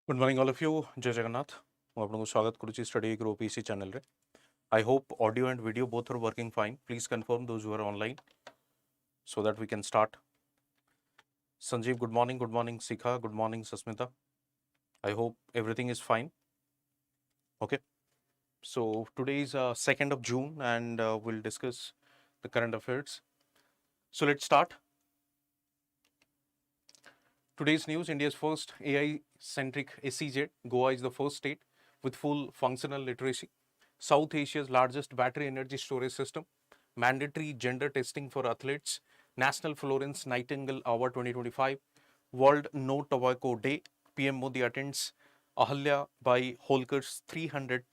Good morning, all of you. Jai Jagannath. ମୁଁ ଆପଣଙ୍କୁ ସ୍ୱାଗତ କରୁଛି StudyIQ OPSC ଚ୍ୟାନେଲରେ. I hope audio and video both are working fine. Please confirm those who are online so that we can start. Sanjeev, good morning. Good morning, Sikha. Good morning, Sasmita. I hope everything is fine. Okay. So today is 2nd of June and we'll discuss the current affairs. So let's start. Today's news: India's first AI-centric SEZ. Goa is the first state with full functional literacy. South Asia's largest battery energy storage system. Mandatory gender testing for athletes. National Florence Nightingale Award 2025. World No Tobacco Day. PM Modi attends Ahalya Bai Holkar's 300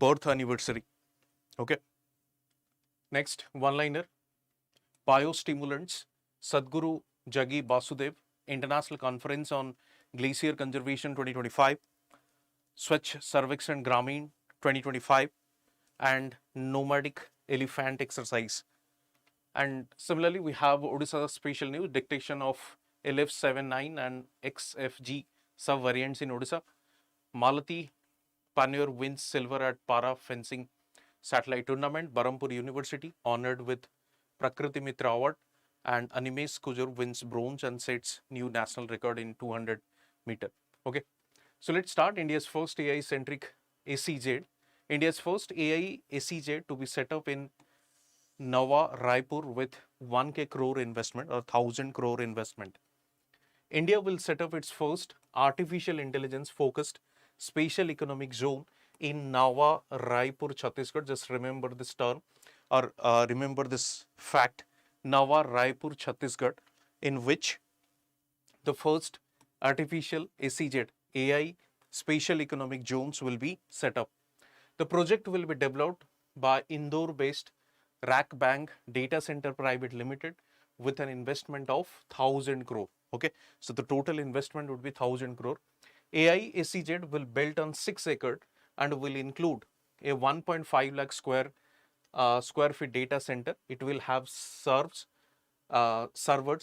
birth anniversary. Okay. Next, one-liner. Biostimulants. Sadhguru Jagi Basudev, International Conference on Glacier Conservation 2025, Swachh Sarvekshan Gramin 2025, and Nomadic Elephant Exercise. And similarly, we have Odisha special news, dictation of LF79 and XFG sub-variants in Odisha. Malati Panur wins silver at Para Fencing Satellite Tournament. Barampur University honored with Prakriti Mitra Award. And Animesh Kujur wins bronze and sets new national record in 200 meter. Okay, so let's start. India's first AI-centric SEZ. India's first AI SEZ to be set up in Nava Raipur with 1K crore investment or 1000 crore investment. India will set up its first artificial intelligence focused spatial economic zone in Nava Raipur, Chhattisgarh. Just remember this term or remember this fact. Nava Raipur, Chhattisgarh, in which the first artificial SEZ AI spatial economic zones will be set up. The project will be developed by Indore-based Rack Bank Data Center Private Limited with an investment of 1000 crore. Okay, so the total investment would be 1000 crore. AI SEZ will built on 6 acres and will include a 1.5 lakh square feet data center. It will have servers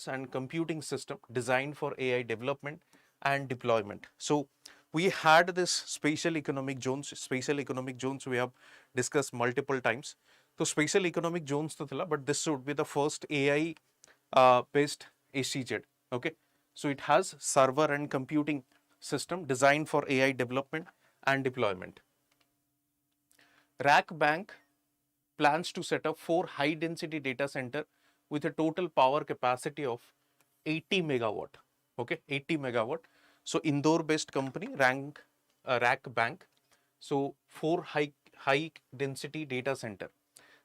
and computing system designed for AI development and deployment. So we had this spatial economic zones. Spatial economic zones we have discussed multiple times. So spatial economic zones to thila, but this would be the first AI based SEZ. Okay, so it has server and computing system designed for AI development and deployment. Rack Bank plans to set up 4 high-density data center with a total power capacity of 80 megawatt. Okay, 80 megawatt. So Indore-based company, Rack Bank. So 4 high-density data center.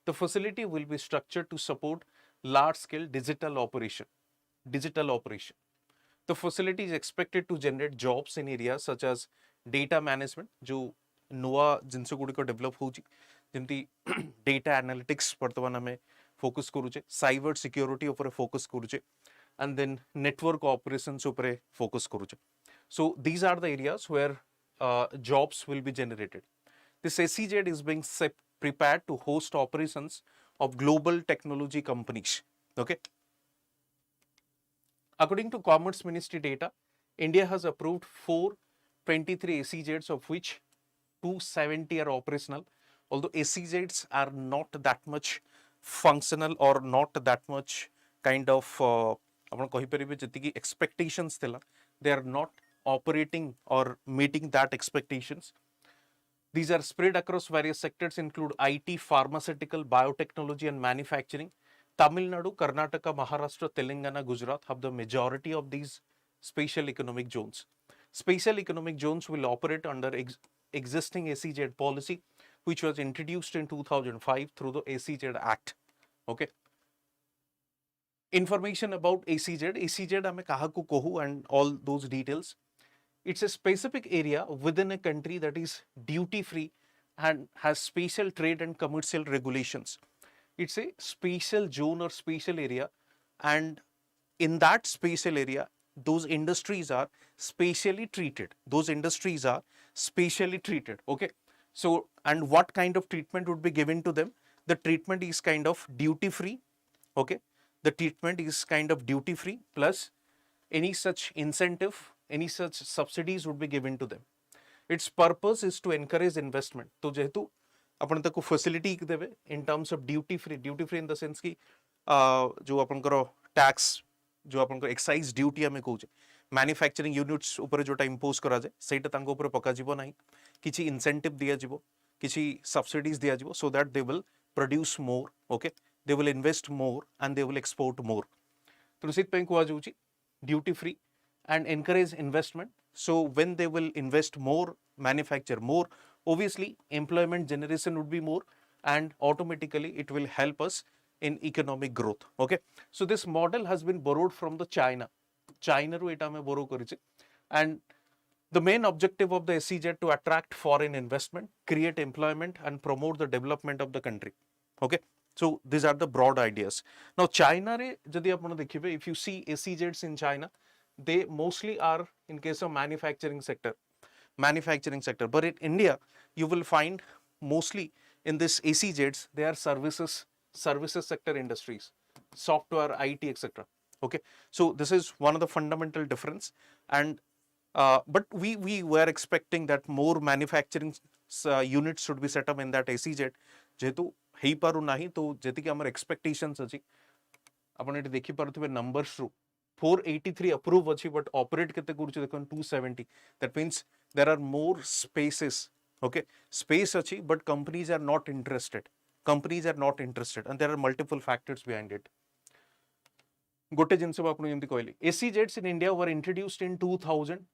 The facility will be structured to support large-scale digital operation. The facility is expected to generate jobs in areas such as data management, जो नोआ जिनसे गुड़िको develop होची जेमती data analytics वर्तमान हमें focus करूचे, cyber security ऊपर focus करूचे, and then network operations ऊपर फोकस करूचे. So these are the areas where jobs will be generated. This SEZ is being prepared to host operations of global technology companies. Okay. According to Commerce Ministry data, India has approved 423 SEZs, of which 270 are operational. Although SEZs are not that much functional or not that much kind of expectations, they are not operating or meeting that expectations. These are spread across various sectors, include IT, pharmaceutical, biotechnology, and manufacturing. Tamil Nadu, Karnataka, Maharashtra, Telangana, Gujarat have the majority of these spatial economic zones. Spatial economic zones will operate under existing SEZ policy, which was introduced in 2005 through the SEZ Act. Okay. Information about SEZ. SEZ hame kahaku kohu and all those details. It's a specific area within a country that is duty-free and has special trade and commercial regulations. It's a spatial zone or spatial area, and in that spatial area, those industries are spatially treated. Okay. So, and what kind of treatment would be given to them? The treatment is kind of duty-free. Okay. The treatment is kind of duty-free plus any such incentive any such subsidies would be given to them. Its purpose is to encourage investment. तो जेहेतु अपन तक facility देवे in terms of duty free in the sense कि जो अपन करो tax जो अपन को excise duty हमें कहूँ manufacturing units ऊपर जोटा impose करा जाए सेटा तांको ऊपर पका जीवो नहीं किसी incentive दिया जीवो किसी subsidies दिया जीवो so that they will produce more, okay, they will invest more and they will export more. तो इसी पे कुआ जाऊँची duty free and encourage investment. So when they will invest more, manufacture more, obviously employment generation would be more and automatically it will help us in economic growth. Okay, so this model has been borrowed from the China ru eta me borrow kariche, and the main objective of the SEZ to attract foreign investment, create employment and promote the development of the country. Okay, so these are the broad ideas. Now China re jodi apna dekhibe, if you see SEZs in China, they mostly are in case of manufacturing sector, but in India you will find mostly in this SEZs they are services sector industries, software, IT, etc. Okay, so this is one of the fundamental difference, and but we were expecting that more manufacturing units should be set up in that SEZ. जेहेतु हेई पारु नाही तो जेति कि हमर expectations अछि आपण eighty देखि पारुथिबे numbers रु 483 अप्रूव अछि बट ऑपरेट केते कुरछि देखन 270. That means there are more spaces. Okay, space अछि but companies are not interested and there are multiple factors behind it. गोटे जिनसे आपण जेमति कहली SEZs in India were introduced in 2000.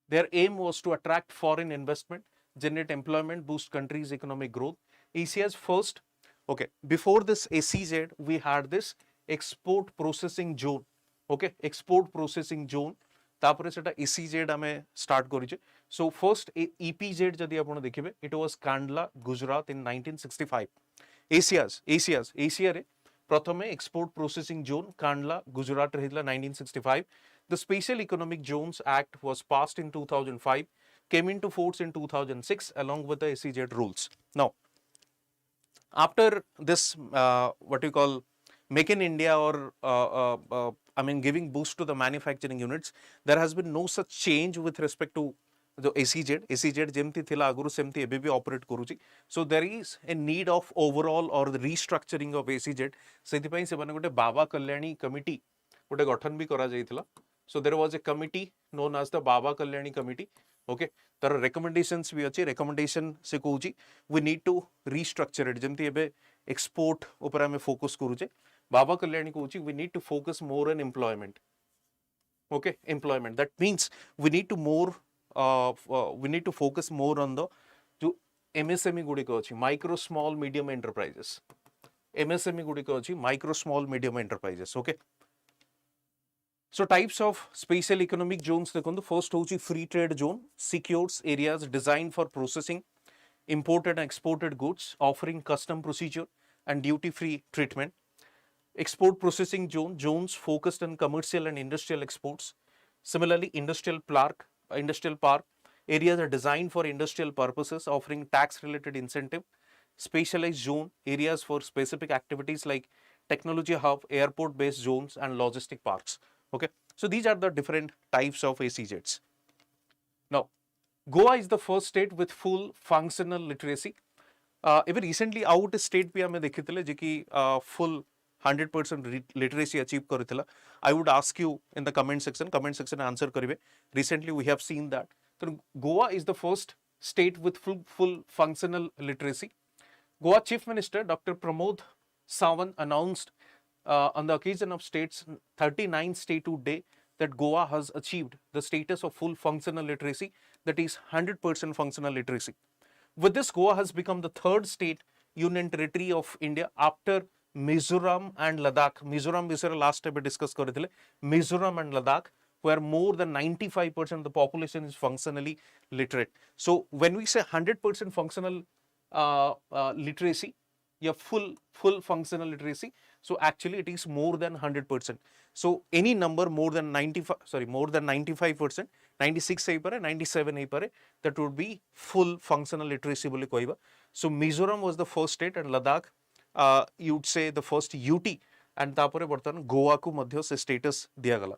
Their aim was to attract foreign investment, generate employment, boost country's economic growth. Asia's first, okay, before this SEZ we had this export processing zone. Okay, export processing zone तापरे सेटा SEZ आमे start करिचे. So first EPZ जदि आपण देखिबे, it was Kandla, Gujarat in 1965. Asia रे प्रथमे export processing zone Kandla Gujarat रहिला 1965. The Special Economic Zones Act was passed in 2005, came into force in 2006 along with the SEZ rules. Now after this what you call Make in India or I mean giving boost to the manufacturing units, there has been no such change with respect to the SEZ जेमती थिला आगुरु सेमती एबे भी operate करूची. So there is a need of overall or the restructuring of SEZ. सेति पई से बने गोटे बाबा कल्याणी कमिटी गोटे गठन भी करा जायतिला. So there was a committee known as the Baba Kalyani Committee. Okay, there are recommendations भी अछि. Recommendation से कहूची we need to restructure it. जेमती एबे export ऊपर हमें फोकस करूचे, Baba Kalyani कहूची we need to focus more on employment. Okay, employment, that means we need to focus more on the जो MSME गुड़िक अछि, micro small medium enterprises. MSME गुड़िक अछि micro small medium enterprises. Okay, so types of special economic zones देखो. First होची free trade zone, secures areas designed for processing imported and exported goods, offering custom procedure and duty free treatment. Export processing zone, zones focused on commercial and industrial exports. Similarly, industrial park areas are designed for industrial purposes, offering tax related incentive. Specialized zone areas for specific activities like technology hub, airport based zones and logistic parks. Okay, so these are the different types of SEZs. Now Goa is the first state with full functional literacy. Even recently out state भी हमें देखिथिले जे कि full 100% literacy achieve करिथिला. I would ask you in the comment section answer करिवे. Recently we have seen that. So Goa is the first state with full functional literacy. Goa Chief Minister Dr. Pramod Sawant announced on the occasion of state's 39th statehood day that Goa has achieved the status of full functional literacy, that is 100% functional literacy. With this, Goa has become the third state union territory of India after Mizoram and Ladakh. Mizoram is last time we discussed करिथिले. Mizoram and Ladakh, where more than 95% of the population is functionally literate. So when we say 100% functional literacy, yeah, full functional literacy, so actually it is more than 100%. So any number more than 95%, 96 ହେଇପାରେ, 97 ହେଇପାରେ, that would be full functional literacy ବୋଲି କହିବା. So Mizoram was the first state and Ladakh you would say the first UT, and तापरे बर्तमान गोवा को मध्य से status दिया गला.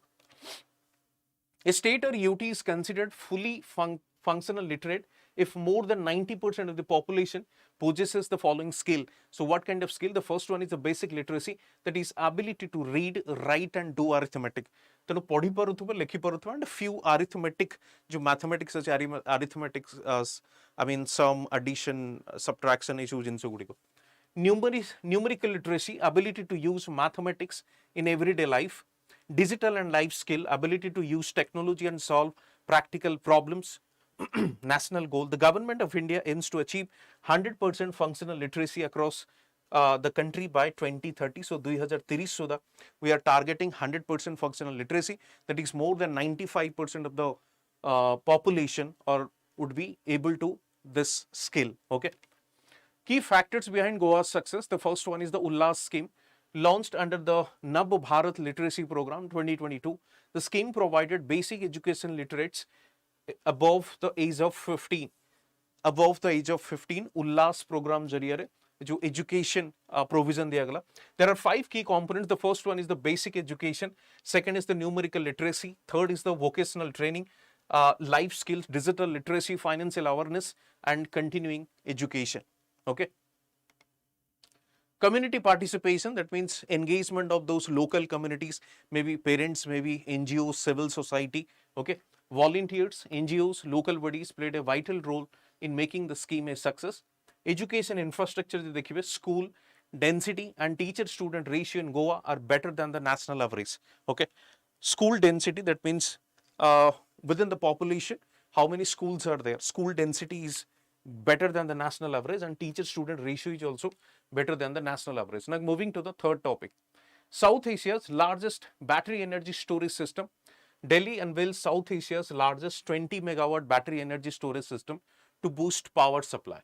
A state or UT is considered fully functional literate if more than 90% of the population possesses the following skill. So what kind of skill? The first one is the basic literacy, that is ability to read, write and do arithmetic. ତେଣୁ ପଢ଼ି ପାରୁଥିବା ଲେଖି ପାରୁଥିବା and few arithmetic जो mathematics ଅଛି arithmetics I mean sum addition subtraction ଏଇ ସବୁ ଜିନିଷ ଗୁଡ଼ିକ. Numerical literacy, ability to use mathematics in everyday life. Digital and life skill, ability to use technology and solve practical problems. National goal, the government of India aims to achieve 100% functional literacy across the country by 2030. So 2030 so that we are targeting 100% functional literacy, that is more than 95% of the population or would be able to this skill. Okay. Key factors behind Goa's success. The first one is the Ullas scheme, launched under the Nab Bharat Literacy Program 2022. The scheme provided basic education literates above the age of 15. Above the age of 15, Ullas program जरिए जो education provision दिया गया. There are 5 key components. The first one is the basic education. Second is the numerical literacy. Third is the vocational training, life skills, digital literacy, financial awareness, and continuing education. Okay. Community participation, that means engagement of those local communities, maybe parents, maybe NGOs, civil society. Okay. Volunteers, NGOs, local bodies played a vital role in making the scheme a success. Education infrastructure, school density and teacher student ratio in Goa are better than the national average. Okay. School density, that means within the population, how many schools are there? School density is better than the national average, and teacher student ratio is also better than the national average. Now moving to the third topic. South Asia's largest battery energy storage system. Delhi unveils South Asia's largest 20 megawatt battery energy storage system to boost power supply.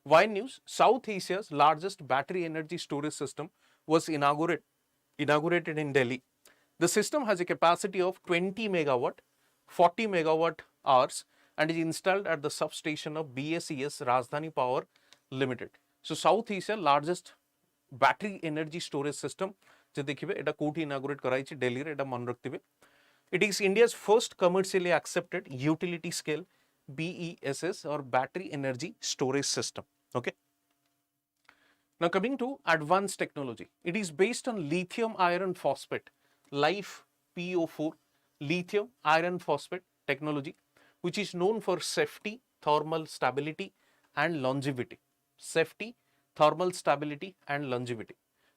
Why news? South Asia's largest battery energy storage system was inaugurated in Delhi. The system has a capacity of 20 megawatt, 40 megawatt hours, and is installed at the substation of BSES Rajdhani Power Limited. So South Asia largest battery energy storage system je dekhibe eta koti inaugurate karaichi Delhi re, eta mon rakhtibe. It is India's first commercially accepted utility scale BESS or battery energy storage system. Okay. Now coming to advanced technology, it is based on lithium iron phosphate, LIFE PO4, lithium iron phosphate technology, which is known for safety, thermal stability and longevity. Safety, thermal stability and longevity.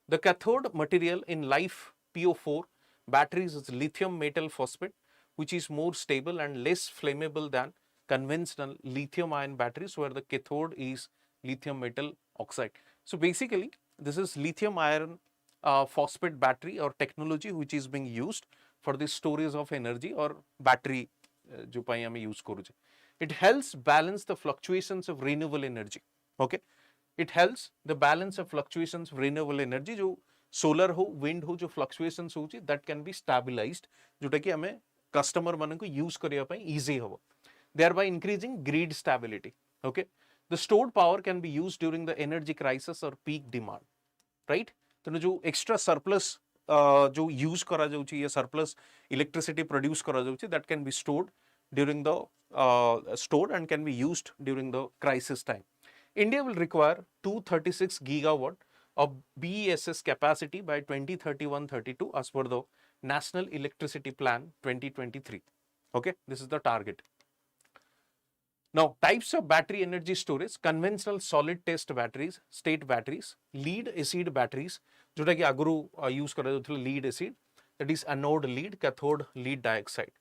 The cathode material in LIFE PO4 batteries is lithium metal phosphate, which is more stable and less flammable than conventional lithium ion batteries, where the cathode is lithium metal oxide. So basically this is lithium iron phosphate battery or technology which is being used for the storage of energy or battery जो पाई हमें use करूँचे. It helps balance the fluctuations of renewable energy. Okay, it helps the balance of fluctuations of renewable energy. जो solar हो, wind हो, जो fluctuations होची, that can be stabilized, जोटा कि हमें customer मानन को use करिया पाई easy हो, thereby increasing grid stability. Okay, the stored power can be used during the energy crisis or peak demand, right? तो जो extra surplus जो use करा जाउची या surplus electricity produce करा जाउची, that can be stored during the stored and can be used during the crisis time. India will require 236 gigawatt of BESS capacity by 2031-32 as per the National Electricity Plan 2023. Okay, this is the target. Now, types of battery energy storage: conventional solid state batteries, lead acid batteries, जोटा कि आगुरु use करा जाउथले lead acid, that is anode lead, cathode lead dioxide.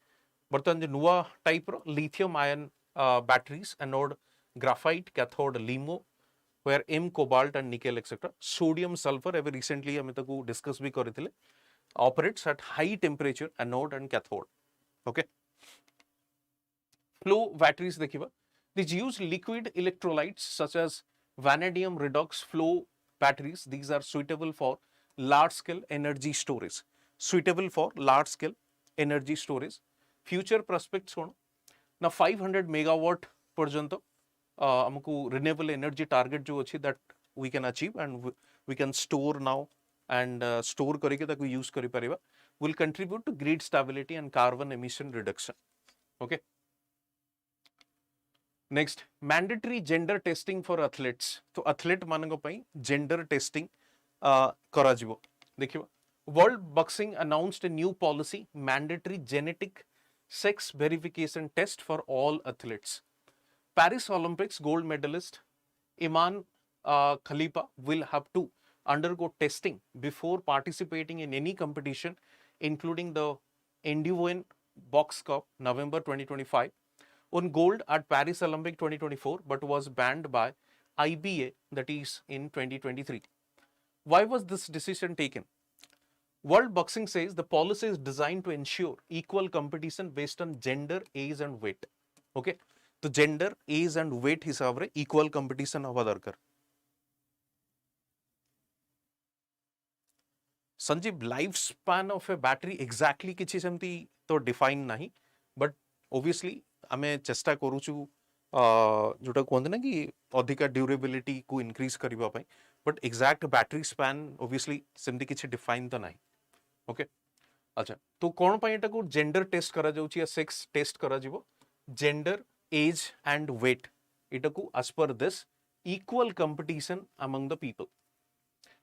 बर्तन जो नुआ type row lithium ion batteries, anode graphite, cathode LiMo, where M cobalt and nickel etc. Sodium sulfur, ever recently हमें तको discuss भी करिथिले, operates at high temperature, anode and cathode. Okay. Flow batteries देखिबा, these use liquid electrolytes such as vanadium redox flow batteries. These are suitable for large scale energy storage. Suitable for large scale energy storage. Future prospects होना ना 500 megawatt पर्यंत हमको renewable energy target जो अच्छी that we can achieve and we can store now and store करके ताको use करी परिबा. will contribute to grid stability and carbon emission reduction. Okay. Next, mandatory gender testing for athletes. So athlete manango pai gender testing karajibo. Dekhiba. World Boxing announced a new policy, mandatory genetic sex verification test for all athletes. Paris Olympics gold medalist Iman Khalifa will have to undergo testing before participating in any competition, including the Indian Box Cup, November 2025, won gold at Paris Olympic 2024, but was banned by IBA, that is in 2023. Why was this decision taken? World Boxing says the policy is designed to ensure equal competition based on gender, age and weight. Okay, तो gender, age and weight हिसाब रे equal competition हवा दरकार. Sanjeev, life span of A battery exactly किछि सेमती तो define नाही, but obviously आमे चेष्टा करूछु जोटा कहते ना कि अधिका ड्यूरेबिलिटी को इंक्रीज करबा पई, but exact battery span obviously सेमती किछि डिफाइन तो नाही. ओके, अच्छा तो कोन पई एटा को जेंडर टेस्ट करा जाउछि या सेक्स टेस्ट करा जिवो? जेंडर, एज एंड वेट एटा को as per this equal competition among the people.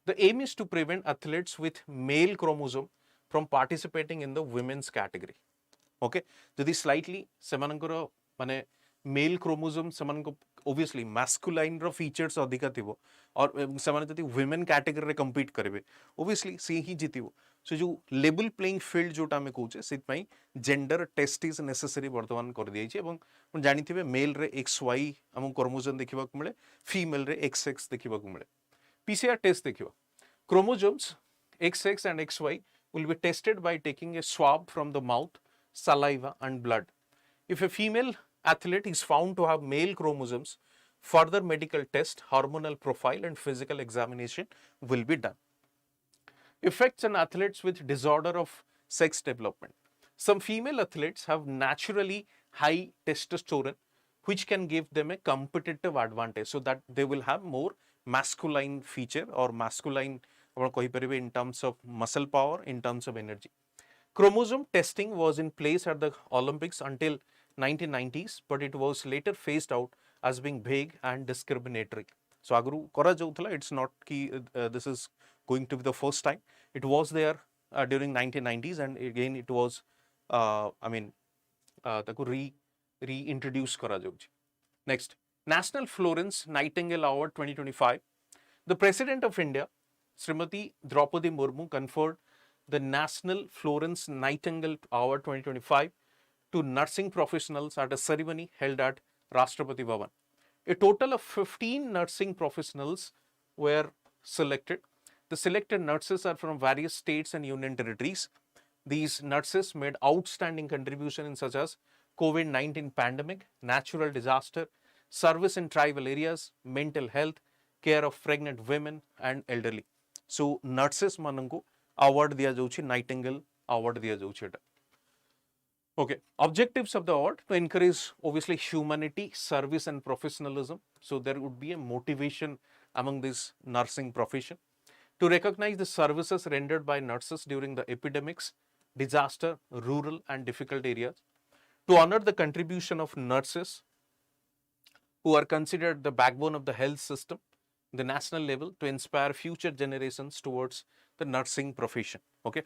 The aim is to prevent athletes with male chromosome from participating in the women's category. Okay, जदि slightly सेमानंकर माने male chromosome सेमानंको obviously masculine रो features अधिका थिबो और सेमान जदि women category रे compete करेबे obviously से ही जीतिबो. So जो level playing field जोटा में कहूचे सित पई gender test is necessary वर्तमान कर दिया छै एवं जानि थिबे male रे XY हम chromosome देखिबा को मिले, female रे XX देखिबा को मिले. PCR test देखियो. Chromosomes XX and XY will be tested by taking a swab from the mouth, saliva and blood. If a female athlete is found to have male chromosomes, further medical test, hormonal profile and physical examination will be done. Effects on athletes with disorder of sex development. Some female athletes have naturally high testosterone, which can give them a competitive advantage, so that they will have more masculine feature or masculine in terms of muscle power, in terms of energy. Chromosome testing was in place at the Olympics until 1990s, but it was later phased out as being vague and discriminatory. So agru kora jauthala, it's not ki this is going to be the first time. It was there during 1990s, and again it was taku reintroduced kara jauchi. Next, National Florence Nightingale Award 2025. The President of India, Srimati Draupadi Murmu, conferred the National Florence Nightingale Award 2025 to nursing professionals at a ceremony held at Rashtrapati Bhavan. A total of 15 nursing professionals were selected. The selected nurses are from various states and union territories. These nurses made outstanding contribution in such as COVID-19 pandemic, natural disaster, service in tribal areas, mental health, care of pregnant women and elderly. So nurses mananku award diya jauchi, Nightingale award diya jauchi. Okay, objectives of the award: to encourage obviously humanity, service and professionalism. So there would be a motivation among this nursing profession. To recognize the services rendered by nurses during the epidemics, disaster, rural and difficult areas. To honor the contribution of nurses who are considered the backbone of the health system, the national level, to inspire future generations towards the nursing profession. Okay,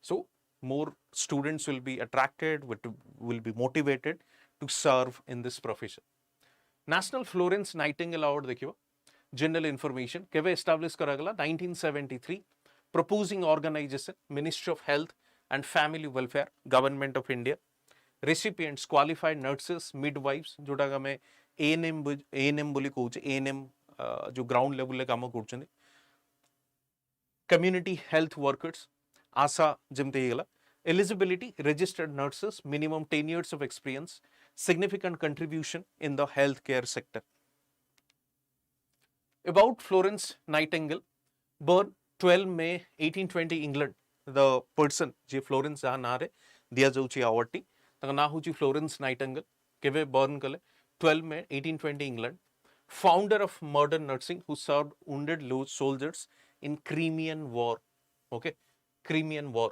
so more students will be attracted, will be motivated to serve in this profession. National Florence Nightingale Award देखियो, general information केवे establish करा गला 1973, proposing organization, Ministry of Health and Family Welfare, Government of India. Recipients qualified nurses, midwives, जोटा का मैं ANM बोली coach, ANM जो ground level ले काम करचंदी, community health workers, ASA जिमते ये गला. Eligibility: registered nurses, minimum 10 years of experience, significant contribution in the healthcare sector. About Florence Nightingale, born 12 May 1820 England. The person J Florence जहाँ ना रे दिया जाऊँची award T, तक ना हुची Florence Nightingale, केवे born कले 12 May 1820 England. Founder of modern nursing, who served wounded soldiers in Crimean War. Okay, Crimean War.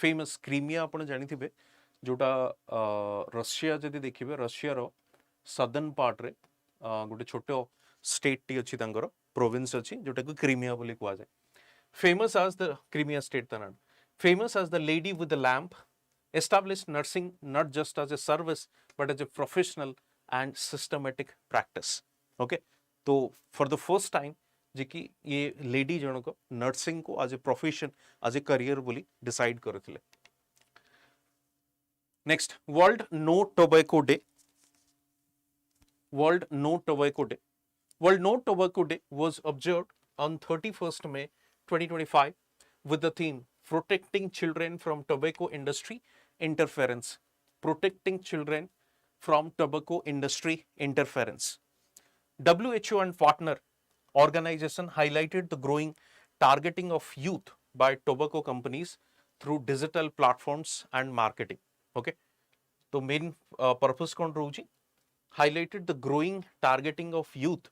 Famous Crimea आपण जानिथिबे जोटा रशिया जदि देखिबे रशिया रो सदर्न पार्ट रे गोटे छोटो स्टेट टी अछि तांगर प्रोविंस अछि जोटा को क्रीमिया बोली कुआ जाय famous as the Crimea state तनान famous as the lady with the lamp established nursing not just as a service but as a professional and systematic practice okay तो for the first time जे कि ये lady जनक nursing को as a profession as a career बोली decide करथिले next world no tobacco day world no tobacco day world no tobacco day was observed on 31st May 2025 with the theme protecting children from tobacco industry interference protecting children from tobacco industry interference WHO and partner organization highlighted the growing targeting of youth by tobacco companies through digital platforms and marketing okay तो main purpose कौन रहूची highlighted the growing targeting of youth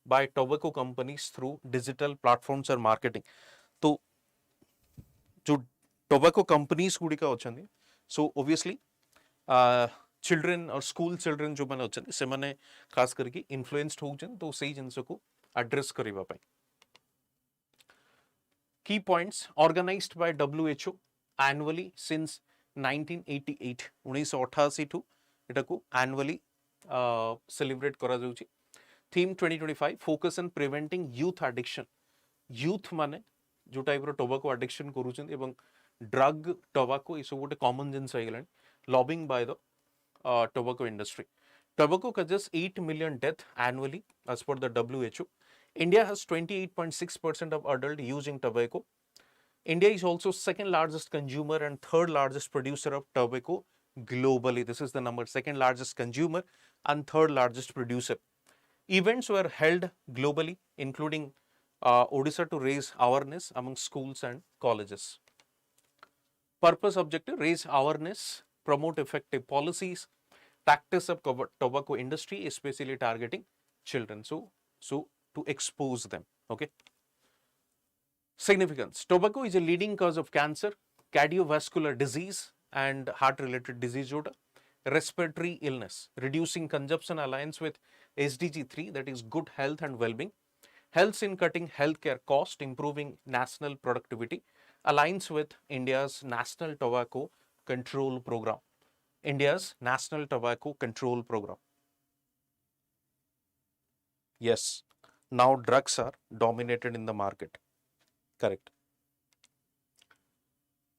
by tobacco companies through digital platforms and marketing तो जो tobacco companies गुड़िका अच्छी सो obviously children और school children जो मैंने अच्छे से मैंने खास करके इन्फ्लुएंस्ड होउछन तो सही जिनस को एड्रेस करिबा पई की points organised by WHO annually since 1988 1988 टू एटा को एनुअली सेलिब्रेट करा जाउची theme 2025 focus on preventing youth addiction youth माने जो टाइप रो टोबैको एडिक्शन करूछन एवं ड्रग टोबैको इस गोटे कॉमन जिनस आइगलान lobbying by the tobacco industry. Tobacco causes 8 million deaths annually as per the WHO. India has 28.6% of adult using tobacco. India is also second largest consumer and third largest producer of tobacco globally. This is the number, second largest consumer and third largest producer. Events were held globally, including Odisha to raise awareness among schools and colleges. Purpose objective, raise awareness, promote effective policies, practice of tobacco industry, especially targeting children. So to expose them. Okay. Significance. Tobacco is a leading cause of cancer, cardiovascular disease, and heart-related disease, respiratory illness. Reducing consumption aligns with SDG 3, that is good health and well-being. Helps in cutting healthcare cost, improving national productivity. Aligns with India's National Tobacco Control Program. India's National Tobacco Control Program. Yes, now drugs are dominated in the market. Correct.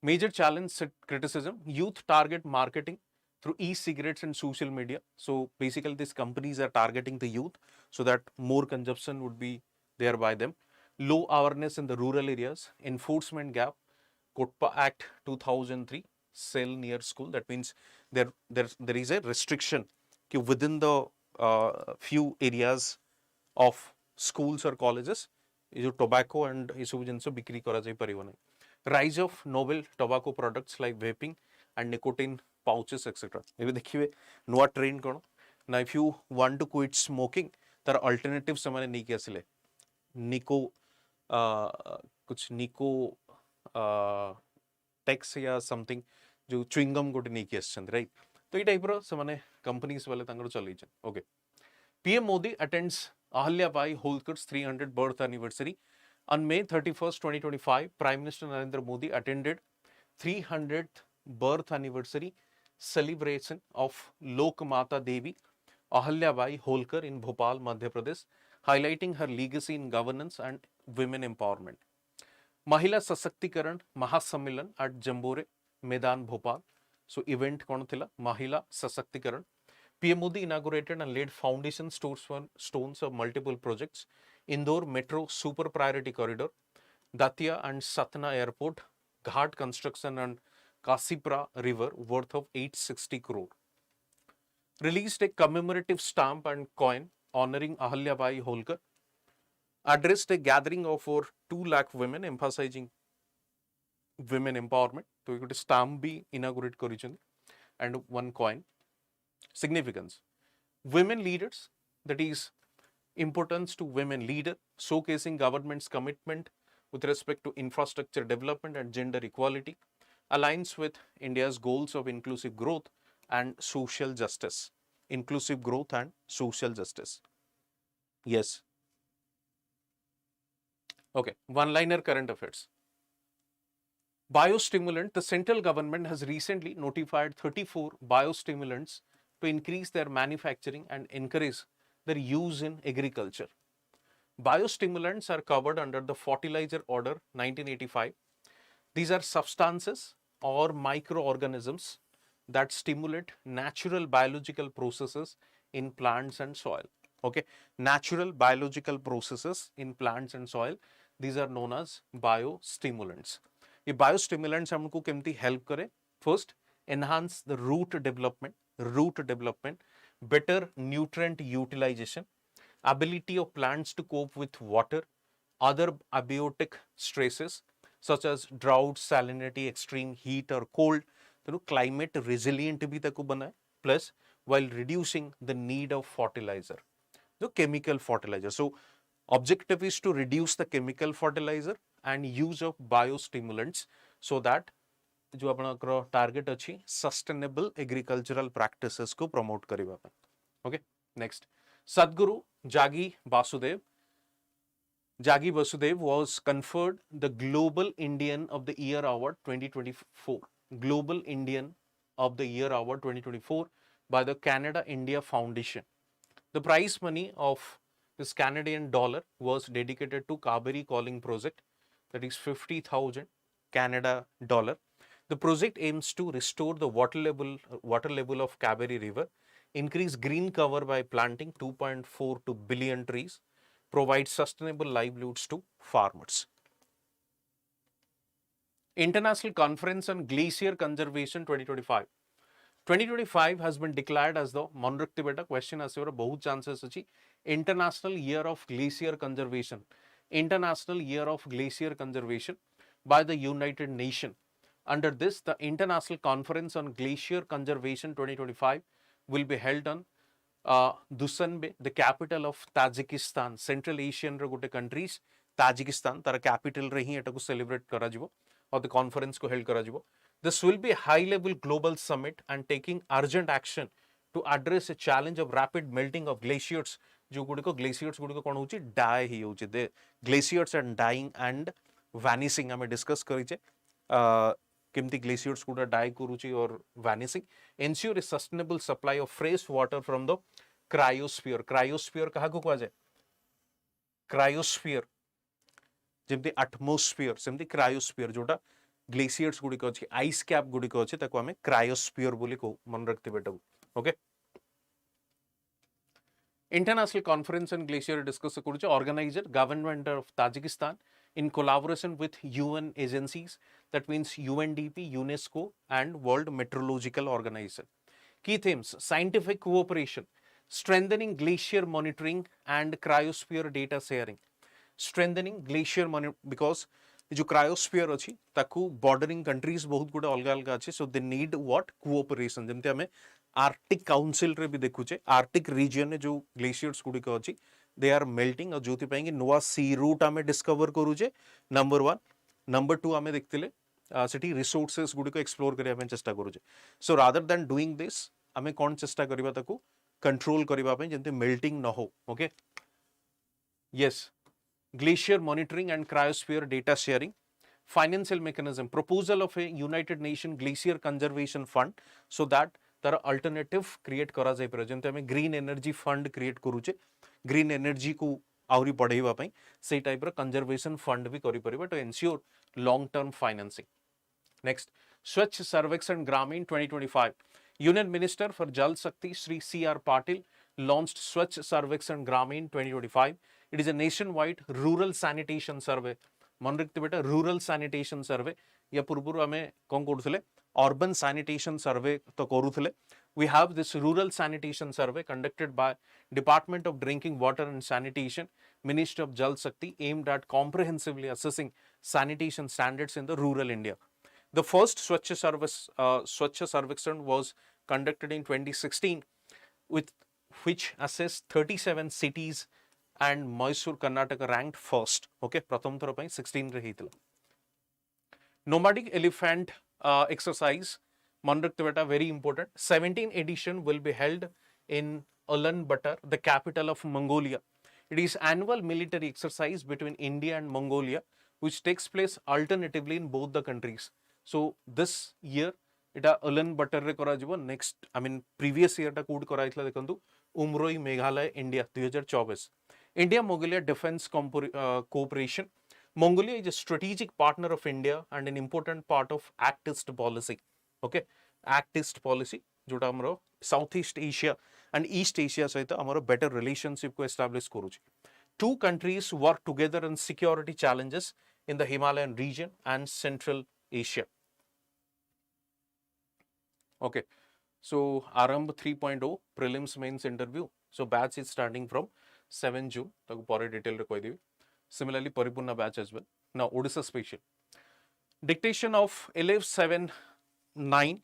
Major challenge criticism, youth target marketing through e-cigarettes and social media. So basically these companies are targeting the youth so that more consumption would be there by them. Low awareness in the rural areas, enforcement gap, Kotpa Act 2003, sell near school. That means there is a restriction within the few areas of schools or colleges is tobacco and isu jinso bikri kara jai paribo nai. Rise of novel tobacco products like vaping and nicotine pouches etc. Ebe dekhibe nuwa trend kono na if you want to quit smoking tar alternative samane nei ki asile nico कुछ निको takes या something जो chewing gum गोटे नहीं आसछन right तो ये type रो से companies वाले तांगर चलैछन okay PM Modi attends Ahilyabai Holkar's 300 birth anniversary on May 31st 2025 Prime Minister Narendra Modi attended 300th birth anniversary celebration of Lokmata Devi Ahalyabai Holkar in Bhopal Madhya Pradesh highlighting her legacy in governance and women empowerment. Mahila Sashaktikaran Mahasammilan at Jambore Medan Bhopal. So event कौन थिला Mahila Sashaktikaran. PM Modi inaugurated and laid foundation stones of multiple projects. Indore Metro Super Priority Corridor, Datia and Satna Airport, Ghat construction and Kasipra River worth of 860 crore. Released a commemorative stamp and coin honoring Ahalyabai Holkar. Addressed a gathering of over 2 lakh women emphasizing women empowerment. So you got a stamp be inaugurate korichandi and one coin. Significance. Women leaders, that is importance to women leader, showcasing government's commitment with respect to infrastructure development and gender equality, aligns with India's goals of inclusive growth and social justice. Inclusive growth and social justice. Yes. Okay, one-liner current affairs. Biostimulant, the central government has recently notified 34 biostimulants to increase their manufacturing and encourage their use in agriculture. Biostimulants are covered under the Fertilizer Order 1985. These are substances or microorganisms that stimulate natural biological processes in plants and soil. Okay, natural biological processes in plants and soil, these are known as biostimulants. ये biostimulants हमको केमती help करे? First, enhance the root development, better nutrient utilization, ability of plants to cope with water, other abiotic stresses such as drought, salinity, extreme heat or cold, climate resilient भी तको बनाए, plus while reducing the need of fertilizer, the chemical fertilizer. So objective is to reduce the chemical fertilizer and use of biostimulants so that जो आपनकर target अछि sustainable agricultural practices को promote करिबा पे. Okay, next. Sadhguru Jagi Vasudev was conferred the Global Indian of the Year Award 2024. Global Indian of the Year Award 2024 by the Canada India Foundation. The prize money of this Canadian dollar was dedicated to Kaveri Calling Project, that is 50,000 Canada dollar. The project aims to restore the water level of Kaveri River, increase green cover by planting 2.42 billion trees, provide sustainable livelihoods to farmers. International Conference on Glacier Conservation 2025. 2025 has been declared as the Monrakti beta question as bahut chances achi International Year of Glacier Conservation. International Year of Glacier Conservation by the United Nations. Under this, the International Conference on Glacier Conservation 2025 will be held on Dushanbe, the capital of Tajikistan. Central Asian gote countries, Tajikistan, तार capital रही है एटाको celebrate करा जिवो और the conference को held करा जिवो. This will be a high-level global summit and taking urgent action to address a challenge of rapid melting of glaciers. जो गुड़िको glaciers गुड़िको कौन होची die ही होची. The glaciers are dying and vanishing. हमें discuss करीचे. केमती glaciers गुड़ा die करूची और vanishing. Ensure a sustainable supply of fresh water from the cryosphere. Cryosphere कहाँ को कहा जाए? Cryosphere. जेमती atmosphere, सेमती cryosphere जोटा glaciers गुड़ी को अच्छी, ice cap गुड़ी को अच्छी, ताको हमें cryosphere बोले को मन रखते बेटा वो. Okay? International Conference on Glacier discuss करूचे. Organizer, Government of Tajikistan, in collaboration with UN agencies, that means UNDP, UNESCO and World Meteorological Organization. Key themes: scientific cooperation, strengthening glacier monitoring and cryosphere data sharing. Strengthening glacier monitoring because जो cryosphere अच्छी ताकू bordering countries बहुत गुड़ा अलग अलग अच्छे, so they need what cooperation. जमते हमें Arctic Council रे भी देखुचे, Arctic region ने जो glaciers गुड़ी का अच्छी, they are melting और जोती पाएंगे नोआ sea route हमें discover करूचे. Number 1, number 2 हमें देखते ले city resources गुड़ी को explore करे हमें चेष्टा करूचे. So rather than doing this, हमें कौन चेष्टा करिबा ताकू control करिबा पे जमते melting ना हो. Okay? Yes. Glacier monitoring and cryosphere data sharing. Financial mechanism, proposal of a United Nations Glacier Conservation Fund so that there are alternative create करा जाए पर जमते हमें green energy fund create करूचे, green energy को आवरी बढ़ाइबा ପାଇଁ से टाइप रा conservation fund भी करी परिबा to ensure long term financing. Next, Swachh Sarvekshan Gramin 2025. Union Minister for Jal Shakti Shri C.R. Patil launched Swachh Sarvekshan Gramin 2025. It is a nationwide rural sanitation survey. मन रखते बेटा rural sanitation survey या पूर्वपुर हमें कौन करूथले urban sanitation survey तो करूथले. We have this rural sanitation survey conducted by Department of Drinking Water and Sanitation, Ministry of Jal Shakti, aimed at comprehensively assessing sanitation standards in the rural India. The first Swachh Sarvekshan was conducted in 2016, with which assessed 37 cities and Mysore, Karnataka ranked first. Okay, pratham thara pai 16 re heiଥିଲା. Nomadic elephant exercise. Manraktiveta, very important. 17th edition will be held in Ulaanbaatar, the capital of Mongolia. It is annual military exercise between India and Mongolia, which takes place alternatively in both the countries. So this year, এটা Ulaanbaatar रे କରାଯିବ next I mean previous year ଟା କୋଉଠି କରାଯାଇଥିଲା ଦେଖନ୍ତୁ Umroi Meghalaya India 2024 India Mongolia Defense Cooperation. Mongolia is a strategic partner of India and an important part of Act East policy. Okay, Act East policy जोटा हमरो South East Asia and East Asia सहित हमरो better relationship को establish करूची. Two countries work together on security challenges in the Himalayan region and Central Asia. Okay, so Aarambh 3.0 prelims mains interview. So batch is starting from 7 June. ताको परे detail रे कोई देवी. Similarly, Paripurna batch as well. Now Odisha special. Dictation of 1179,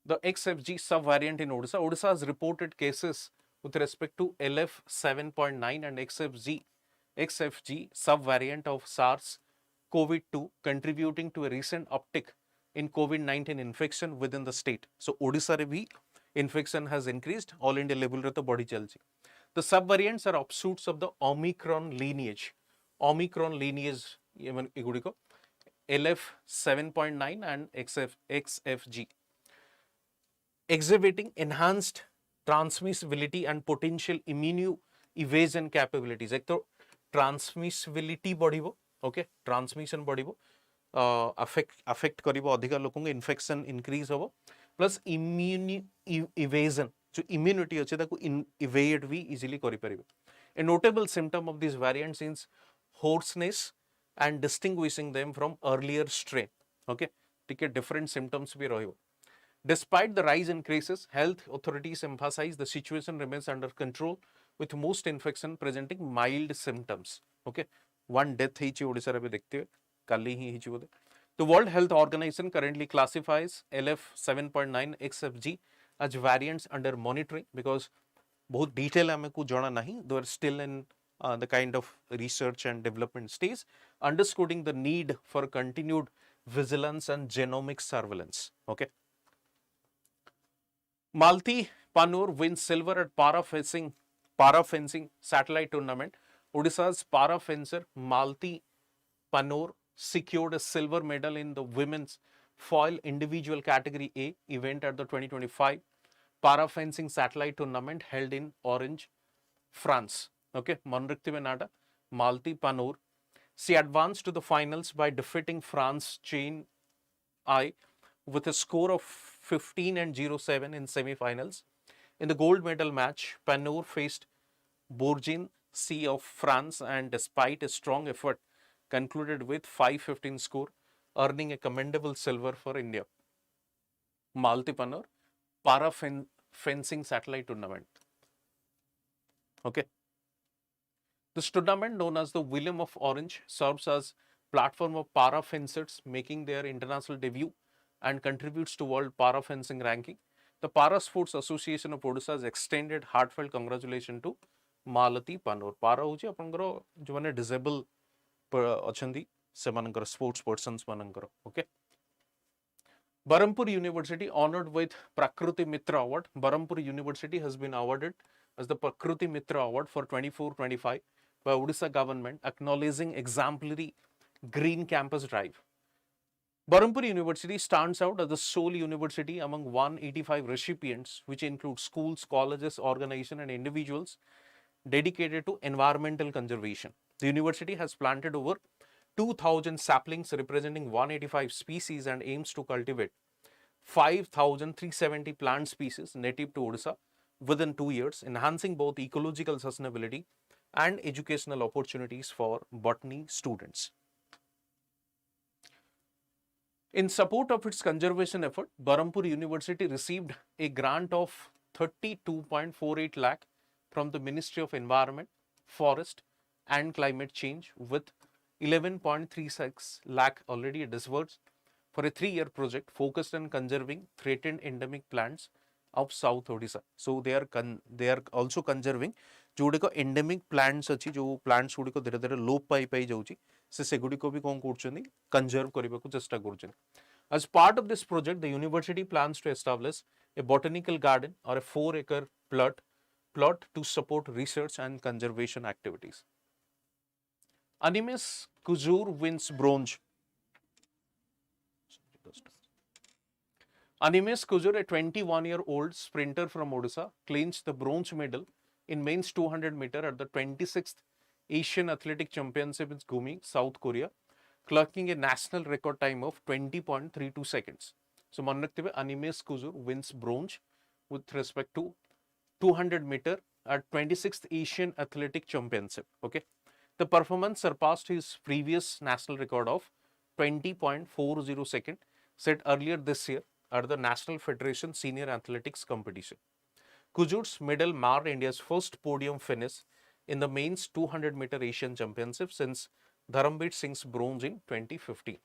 the XFG subvariant in Odisha. Odisha has reported cases with respect to LF 7.9 and XFG subvariant of SARS-CoV-2, contributing to a recent uptick in COVID-19 infection within the state. So Odisha re bhi infection has increased. All India level re to body chalchi. The subvariants are offshoots of the Omicron lineage. Omicron lineage egudiko LF 7.9 and XFG, exhibiting enhanced transmissibility and potential immune evasion capabilities. एक तो transmissibility बढ़िबो, okay, transmission बढ़िबो, affect करिबो अधिका लोगों के infection increase होबो, plus immune evasion जो immunity अच्छे ताको evade भी easily करि परिबो. A notable symptom of these variants is hoarseness and distinguishing them from earlier strain. Okay, ठीक है, different symptoms भी रहिबो. Despite the rise in cases, health authorities emphasize the situation remains under control, with most infection presenting mild symptoms. Okay, one death ହେଇଛି ओडिशा रे भी देखते हैं, काली ही ହେଇଛି बोले. The World Health Organization currently classifies LF 7.9 XFG as variants under monitoring because बहुत detail हमें को जाना नहीं. They are still in the kind of research and development stage, underscoring the need for continued vigilance and genomic surveillance. Okay. Malti Panur wins silver at para fencing satellite tournament. Odisha's para fencer Malti Panur secured a silver medal in the women's foil individual category A event at the 2025 para fencing satellite tournament held in Orange, France. Okay, Manrakti Nada, Malti Panur. She advanced to the finals by defeating France Chain I with a score of 15 and 0-7 in semi-finals. In the gold medal match, Panur faced Bourgin C of France and despite a strong effort, concluded with 5-15 score, earning a commendable silver for India. Malti Panur, para fencing satellite tournament. Okay. This tournament, known as the William of Orange, serves as platform of para fencers making their international debut and contributes to world para fencing ranking. The Para Sports Association of Odisha has extended heartfelt congratulations to Malati Panur. Para hoji apanଙ୍କର जो माने disabled अछंदी सेमानଙ୍କର sports persons मानଙ୍କର. Okay. Berhampur University honored with Prakruti Mitra Award. Berhampur University has been awarded as the Prakruti Mitra Award for 24-25 by Odisha government, acknowledging exemplary green campus drive. Berhampur University stands out as the sole university among 185 recipients, which include schools, colleges, organizations, and individuals dedicated to environmental conservation. The university has planted over 2,000 saplings representing 185 species and aims to cultivate 5,370 plant species native to Odisha within 2 years, enhancing both ecological sustainability and educational opportunities for botany students. In support of its conservation effort, Berhampur University received a grant of 32.48 lakh from the Ministry of Environment, Forest and Climate Change, with 11.36 lakh already disbursed for a 3-year project focused on conserving threatened endemic plants of South Odisha. So they are also conserving जोड़े endemic plants अच्छी जो plants Gudi को धीरे धीरे लोप पाई जाऊँगी से गुड़ी को भी कौन करचुनी conserve करने को चेष्टा करचुनी. As part of this project, the university plans to establish a botanical garden or a 4-acre plot to support research and conservation activities. Animes Kuzur wins bronze. Animes Kuzur, a 21-year-old sprinter from Odisha, clinched the bronze medal in men's 200 meter at the 26th Asian Athletic Championship in Gumi, South Korea, clocking a national record time of 20.32 seconds. So, Manaktive Animes Kuzur wins bronze with respect to 200 meter at 26th Asian Athletic Championship. Okay, the performance surpassed his previous national record of 20.40 seconds set earlier this year at the National Federation Senior Athletics Competition. Kuzur's medal marked India's first podium finish in the men's 200 meter Asian Championship since Dharamveer Singh's bronze in 2015.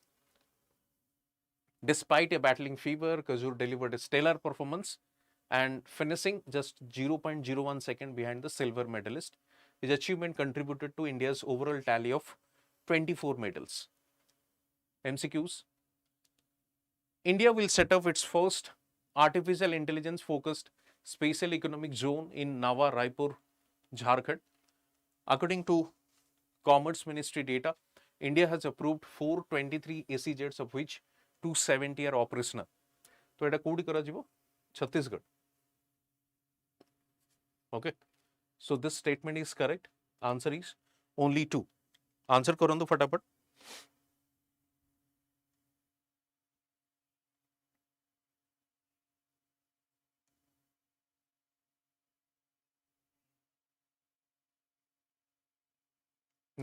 Despite a battling fever, Kuzur delivered a stellar performance and finishing just 0.01 second behind the silver medalist. His achievement contributed to India's overall tally of 24 medals. MCQs. India will set up its first artificial intelligence focused spatial economic zone in Nava Raipur, Jharkhand. According to Commerce Ministry data, India has approved 423 SEZs of which 270 are operational. So, এটা Cody করা যাব Chhattisgarh. Okay. So, this statement is correct. Answer is only 2. Answer করুন তো ফটাফট.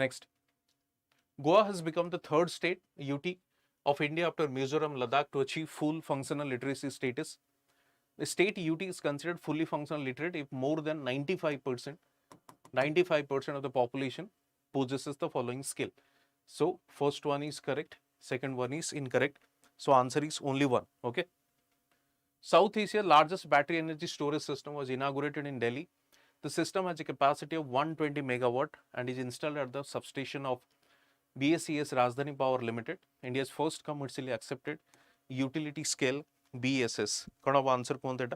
Next, Goa has become the third state UT of India after Mizoram, Ladakh to achieve full functional literacy status. The state UT is considered fully functional literate if more than 95% of the population possesses the following skill. So, first one is correct, second one is incorrect. So, answer is only 1. Okay. South Asia's largest battery energy storage system was inaugurated in Delhi. The system has a capacity of 120 megawatt and is installed at the substation of BSES Rajdhani Power Limited, India's first commercially accepted utility scale BSS. What is answer? What is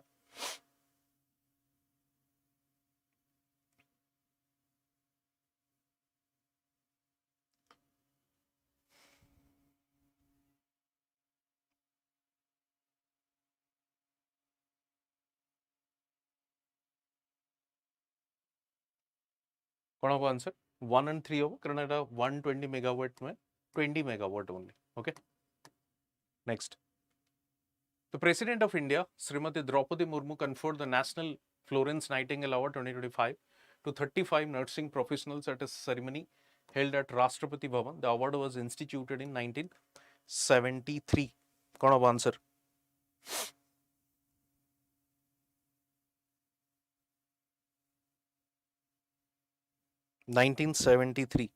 answer? 1 and 3 over Karnataka 120 megawatt mein 20 megawatt only. Okay. Next. The President of India, Srimati Draupadi Murmu, conferred the National Florence Nightingale Award 2025 to 35 nursing professionals at a ceremony held at Rashtrapati Bhavan. The award was instituted in 1973. What is answer? (1973).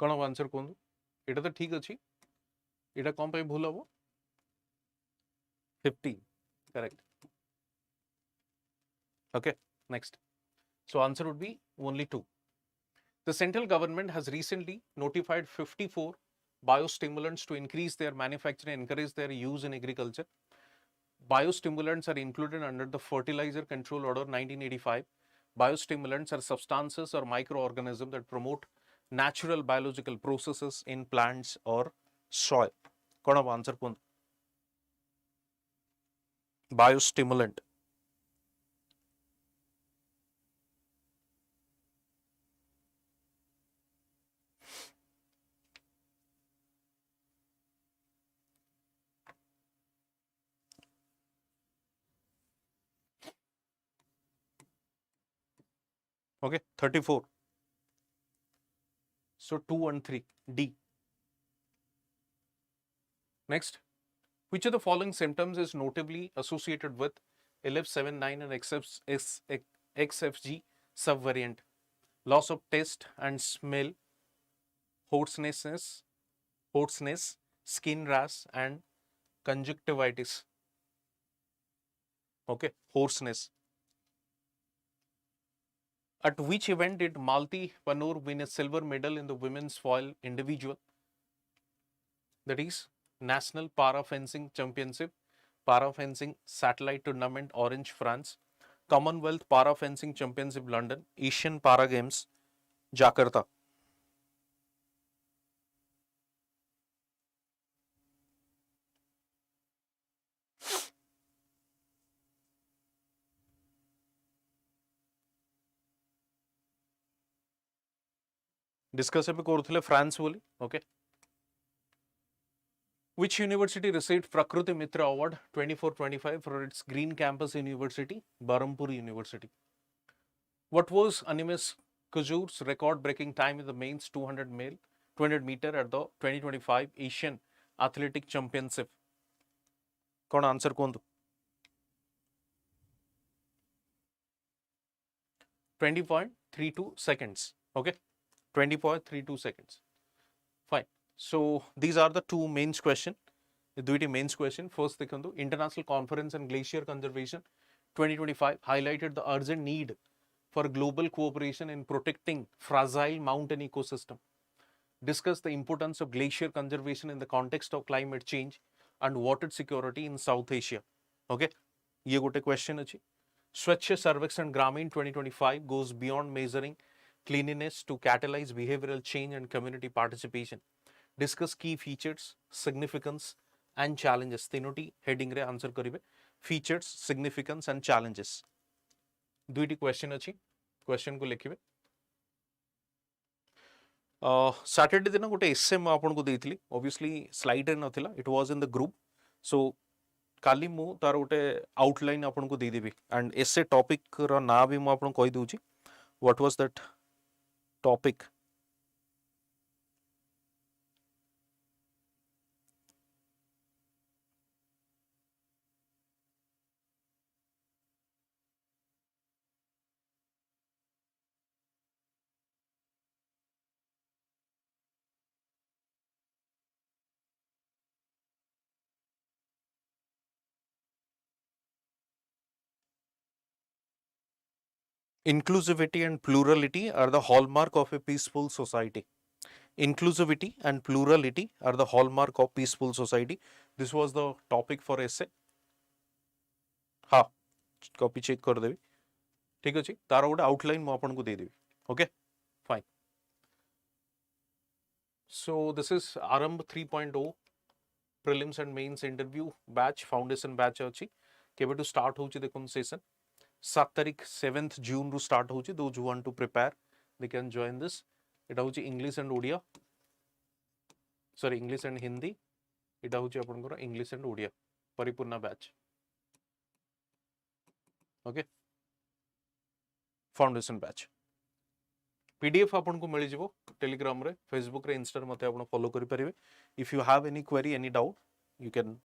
कौन answer कौन এটা তো ঠিক আছে এটা কম পাই ভুল হবো 50 correct. Okay, next. So answer would be only 2. The central government has recently notified 54 biostimulants to increase their manufacturing and encourage their use in agriculture. Biostimulants are included under the Fertilizer Control Order 1985. Biostimulants are substances or microorganisms that promote natural biological processes in plants or soil. What is answer? Biostimulant. Okay, 34. So 2 and 3, D. Next, which of the following symptoms is notably associated with 1179 and XFG subvariant? loss of taste and smell, hoarseness, skin rash, and conjunctivitis. Okay, hoarseness. At which event did Malti Panur win a silver medal in the women's foil individual? That is National Para Fencing Championship, Para Fencing Satellite Tournament, Orange, France, Commonwealth Para Fencing Championship, London, Asian Para Games, Jakarta. Discuss ଏବେ କରୁଥିଲେ France ବୋଲି, okay. Which university received Prakriti Mitra Award 24-25 for its Green Campus University, Berhampur University? What was Animesh Kujur's record-breaking time in the mains 200 meter at the 2025 Asian Athletic Championship? कौन answer कौन दो? 20.32 seconds. Okay, 20.32 seconds. Fine. So these are the two mains question. The mains question. First, देखो International Conference on Glacier Conservation 2025 highlighted the urgent need for global cooperation in protecting fragile mountain ecosystem. Discuss the importance of glacier conservation in the context of climate change and water security in South Asia. Okay, ये गोटे question अच्छी. Swachh Sarvekshan Gramin 2025 goes beyond measuring cleanliness to catalyze behavioral change and community participation. Discuss key features, significance and challenges. तीनोटी heading रे answer करिवे. Features, significance and challenges. दुईटी question अच्छी. Question को लिखिवे. Saturday दिन गोटे essay मैं आपन को देइथिली. Obviously slide रे नथिला. It was in the group. So काली मु तार गोटे outline आपन को देदेबी. And essay topic रा ना भी मु आपन को कहि दउची. What was that topic? Inclusivity and plurality are the hallmark of a peaceful society. Inclusivity and plurality are the hallmark of peaceful society. This was the topic for essay. हाँ, copy check कर देवी. ठीक अछि. तारा गोटे outline मु आपन को दे देवी. Okay, fine. So this is Aarambh 3.0 Prelims and Mains interview batch, foundation batch अछि. केबेटू start होची देखुन session. 7 तारीख 7th June रू start होची. Those who want to prepare, they can join this. It होची English and Odia. Sorry, English and Hindi. It होची अपन को English and Odia. परिपूर्ण batch. Okay. Foundation batch. PDF आपन को मिली जिवो Telegram रे, Facebook रे, Insta रे मते आपन follow करि परिबे. If you have any query, any doubt, you can